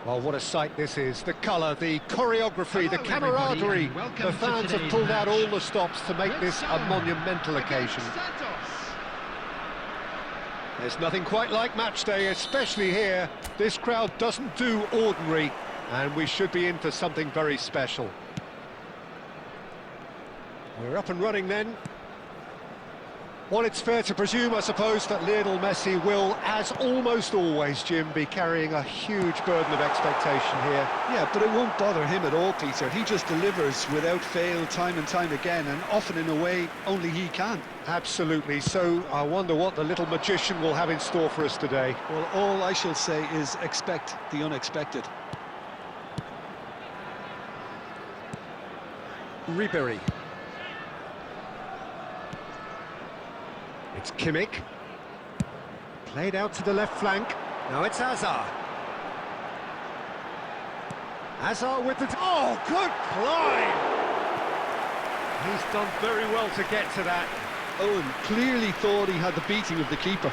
Well, what a sight this is. The colour, the choreography, the camaraderie. The fans have pulled out all the stops to make this a monumental occasion. There's nothing quite like match day, especially here. This crowd doesn't do ordinary, and we should be in for something very special. We're up and running then. Well, it's fair to presume, I suppose, that Lionel Messi will, as almost always, Jim, be carrying a huge burden of expectation here. Yeah, but it won't bother him at all, Peter. He just delivers without fail time and time again, and often in a way only he can. Absolutely. So I wonder what the little magician will have in store for us today. Well, all I shall say is expect the unexpected. Ribery. It's Kimmich. Played out to the left flank. Now it's Hazard. Hazard with the... Oh, good climb! He's done very well to get to that. Owen clearly thought he had the beating of the keeper.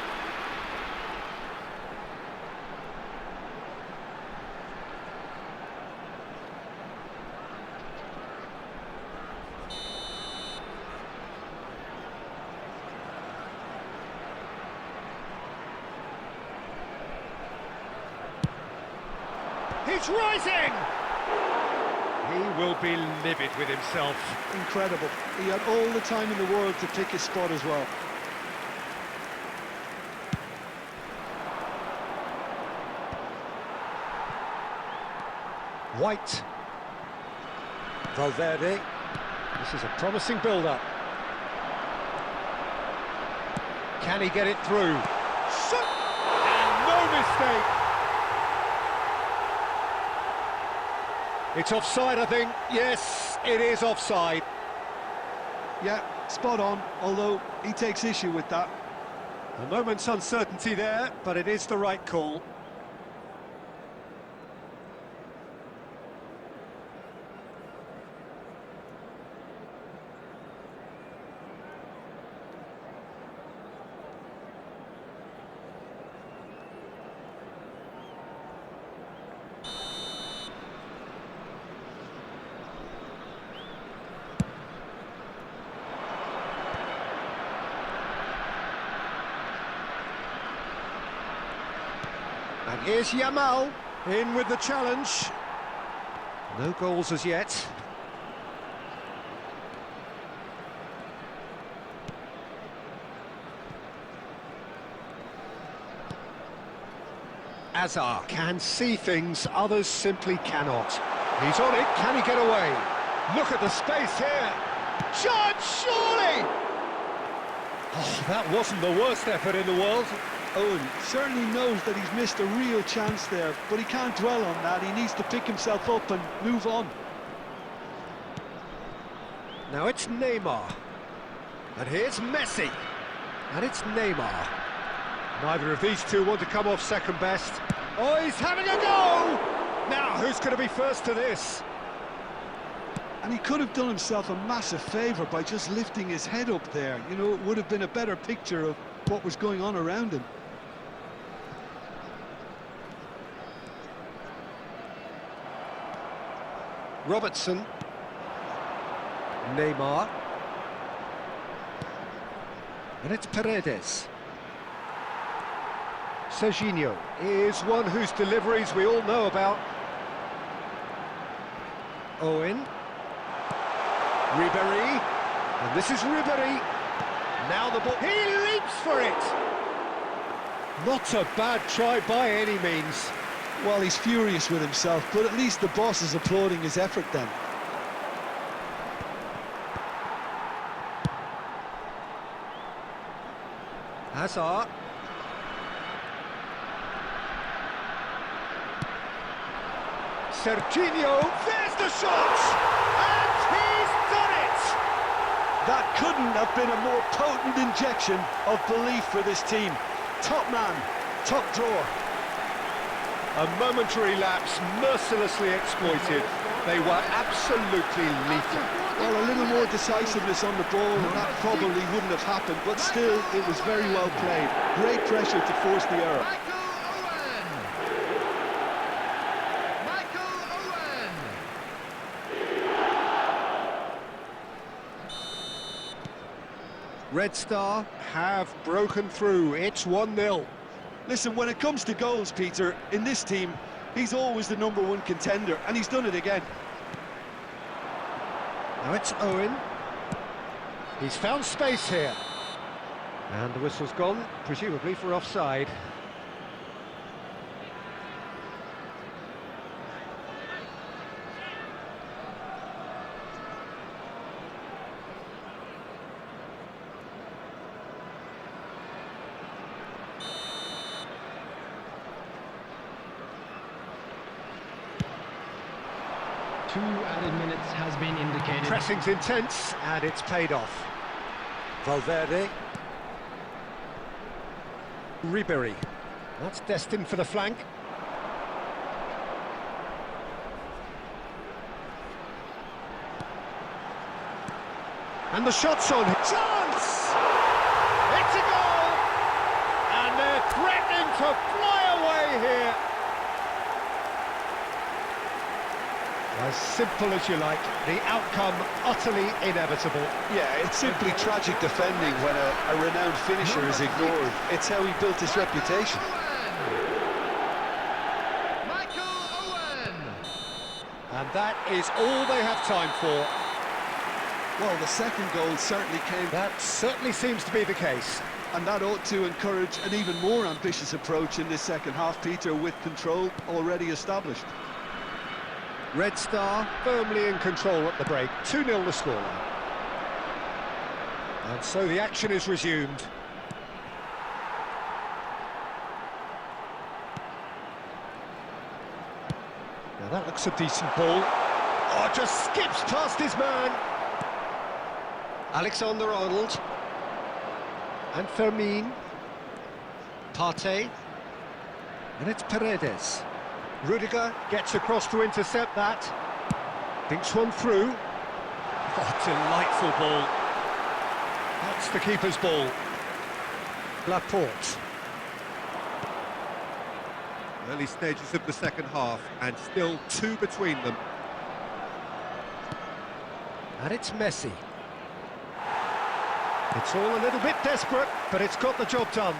He's rising! He will be livid with himself. Incredible. He had all the time in the world to pick his spot as well. White. Valverde. This is a promising build-up. Can he get it through? Shoot! And no mistake! It's offside, I think. Yes, it is offside. Yeah, spot on, although he takes issue with that. A moment's uncertainty there, but it is the right call. And here's Yamal, in with the challenge. No goals as yet. Hazard can see things others simply cannot. He's on it, can he get away? Look at the space here. Chance, surely! Oh, that wasn't the worst effort in the world. Owen certainly knows that he's missed a real chance there, but he can't dwell on that. He needs to pick himself up and move on. Now it's Neymar. And here's Messi. And it's Neymar. Neither of these two want to come off second best. Oh, he's having a go! Now, who's going to be first to this? And he could have done himself a massive favour by just lifting his head up there. You know, it would have been a better picture of what was going on around him. Robertson. Neymar. And it's Paredes. Serginho is one whose deliveries we all know about. Owen. Ribery. And this is Ribery. Now the ball. He leaps for it! Not a bad try by any means. Well, he's furious with himself, but at least the boss is applauding his effort then. Hazard. Serginho, there's the shot! And he's done it! That couldn't have been a more potent injection of belief for this team. Top man, top drawer. A momentary lapse, mercilessly exploited. They were absolutely lethal. Well, a little more decisiveness on the ball, and that probably wouldn't have happened, but still, it was very well played. Great pressure to force the error. Red Star have broken through. It's 1-0. Listen, when it comes to goals, Peter, in this team, he's always the #1 contender, and he's done it again. Now it's Owen. He's found space here. And the whistle's gone, presumably for offside. Two added minutes has been indicated. Pressing's intense, and it's paid off. Valverde. Ribery. That's destined for the flank. And the shot's on. Chance! It's a goal! And they're threatening to fly away here. As simple as you like, the outcome utterly inevitable. Yeah, it's simply tragic defending when a renowned finisher is ignored. It's how he built his reputation. Michael Owen! And that is all they have time for. Well, the second goal certainly came, That certainly seems to be the case. and that ought to encourage an even more ambitious approach in this second half, Peter, with control already established. Red Star firmly in control at the break. 2-0 the scoreline. And so the action is resumed. Now that looks a decent ball. Oh, just skips past his man. Alexander-Arnold. And Fermin. Partey. And it's Paredes. Rudiger gets across to intercept that. Dinks one through. Oh, delightful ball. That's the keeper's ball. Laporte. Early stages of the second half, and still 2 between them. And it's Messi. It's all a little bit desperate, but it's got the job done.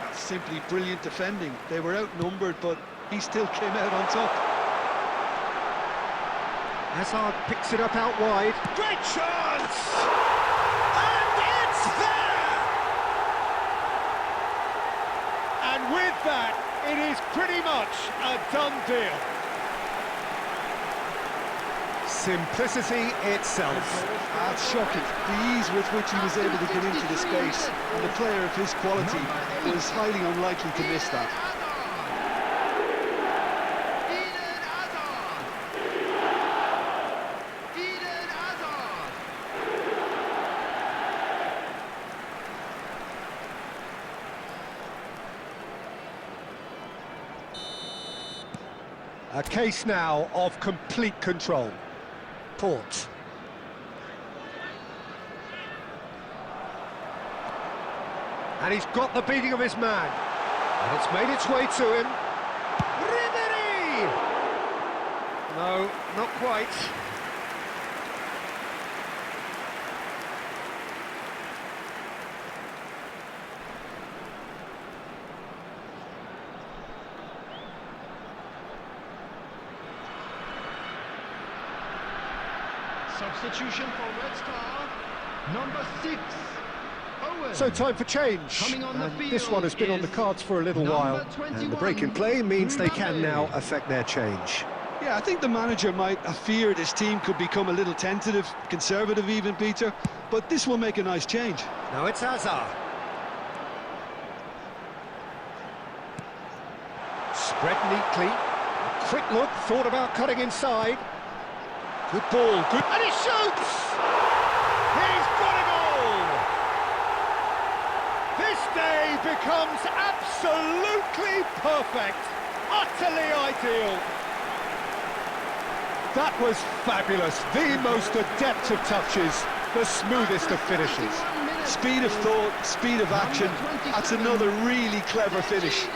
That's simply brilliant defending. They were outnumbered, but he still came out on top. Hazard picks it up out wide. Great chance! And it's there! And with that, it is pretty much a done deal. Simplicity itself. That's shocking. The ease with which he was able to get into the space, and a player of his quality was highly unlikely to miss that. A case now of complete control. Port. And he's got the beating of his man. And it's made its way to him. Ribery! No, not quite. Substitution for Red Star, number 6, Owen. So time for change. Coming on the And field this one has been on the is cards for a little number while. 21, And the break in play means they can Mbappe. now affect their change. Yeah, I think the manager might have feared his team could become a little tentative, conservative even, Peter, but this will make a nice change. Now it's Hazard. Spread neatly. A quick look, thought about cutting inside. Good ball, good... And he shoots! He's got a goal! This day becomes absolutely perfect. Utterly ideal. That was fabulous. The most adept of touches. The smoothest of finishes. Speed of thought, speed of action. That's another really clever finish.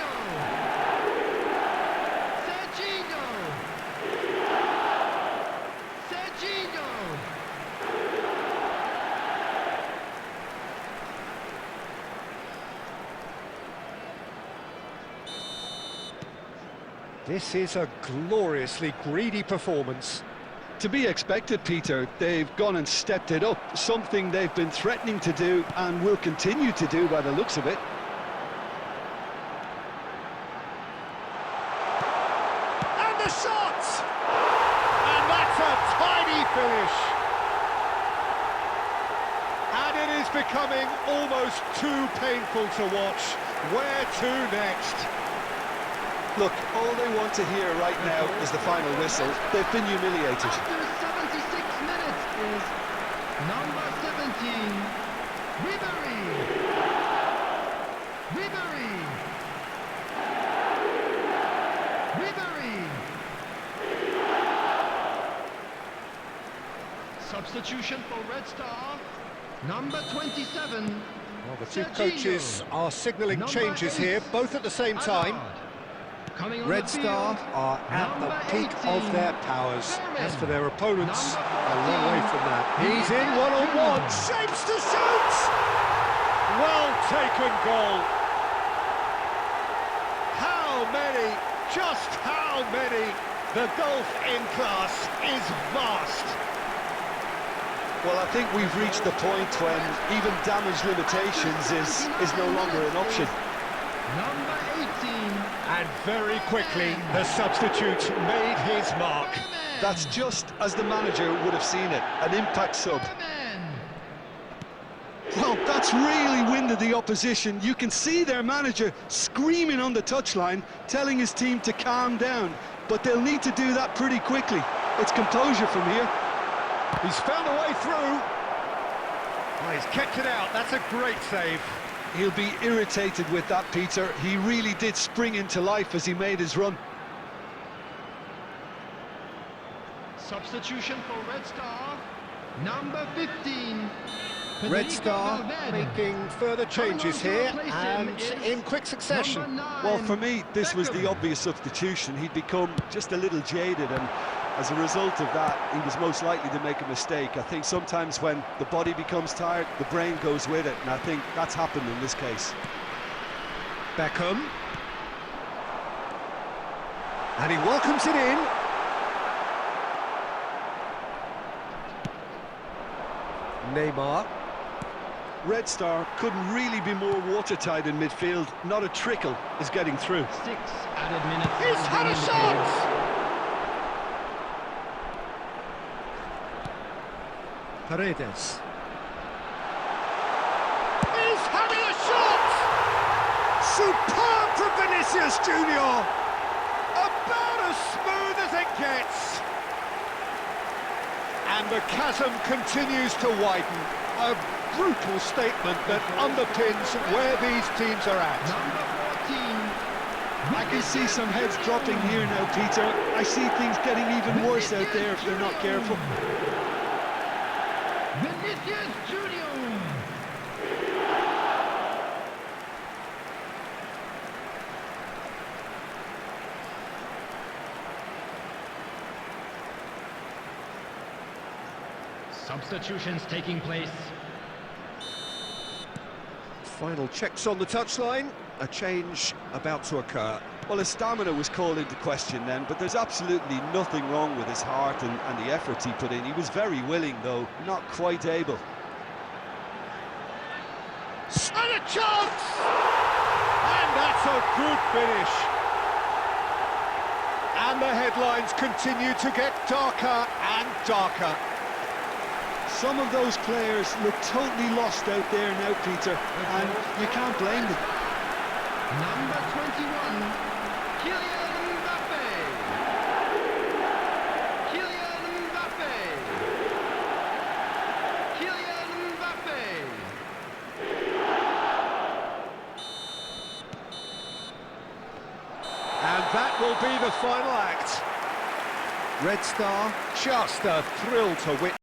This is a gloriously greedy performance. To be expected, Peter. They've gone and stepped it up, something they've been threatening to do and will continue to do by the looks of it. And the shot! And that's a tidy finish. And it is becoming almost too painful to watch. Where to next? Look, all they want to hear right now is the final whistle. They've been humiliated. After 76 minutes is number 17, Ribery. Ribery. Ribery. Substitution for Red Star, number 27. Well, the two coaches are signalling changes here, both at the same time. Red Star are at the peak of their powers. As for their opponents, a long way from that. He's in one-on-one, shapes to shoot! Well taken goal. How many, just how many? The gulf in class is vast. Well, I think we've reached the point when even damage limitations is no longer an option. Number 18. And very quickly, the substitute made his mark. That's just as the manager would have seen it, an impact sub. Well, that's really winded the opposition. You can see their manager screaming on the touchline, telling his team to calm down. But they'll need to do that pretty quickly. It's composure from here. He's found a way through. Oh, he's kept it out. That's a great save. He'll be irritated with that, Peter. He really did spring into life as he made his run. Substitution for Red Star, number 15. Red Star making further changes here and in quick succession. Well, for me, this was the obvious substitution. He'd become just a little jaded, and as a result of that, he was most likely to make a mistake. I think sometimes when the body becomes tired, the brain goes with it, and I think that's happened in this case. Beckham. And he welcomes it in. Neymar. Red Star couldn't really be more watertight in midfield. Not a trickle is getting through. 6 added minutes. He's had a shot! Paredes. He's having a shot! Superb from Vinicius Junior! About as smooth as it gets! And the chasm continues to widen. A brutal statement that underpins where these teams are at. Number 14. I can see some heads dropping here now, Peter. I see things getting even worse out there if they're not careful. Vinicius Junior. Substitutions taking place. Final checks on the touchline. A change about to occur. Well, his stamina was called into question then, but there's absolutely nothing wrong with his heart and the efforts he put in. He was very willing, though, not quite able. And a chance! And that's a good finish. And the headlines continue to get darker and darker. Some of those players look totally lost out there now, Peter, and you can't blame them. Number 21, Kylian Mbappe. Kylian Mbappe. Kylian Mbappe. And that will be the final act. Red Star, just a thrill to witness.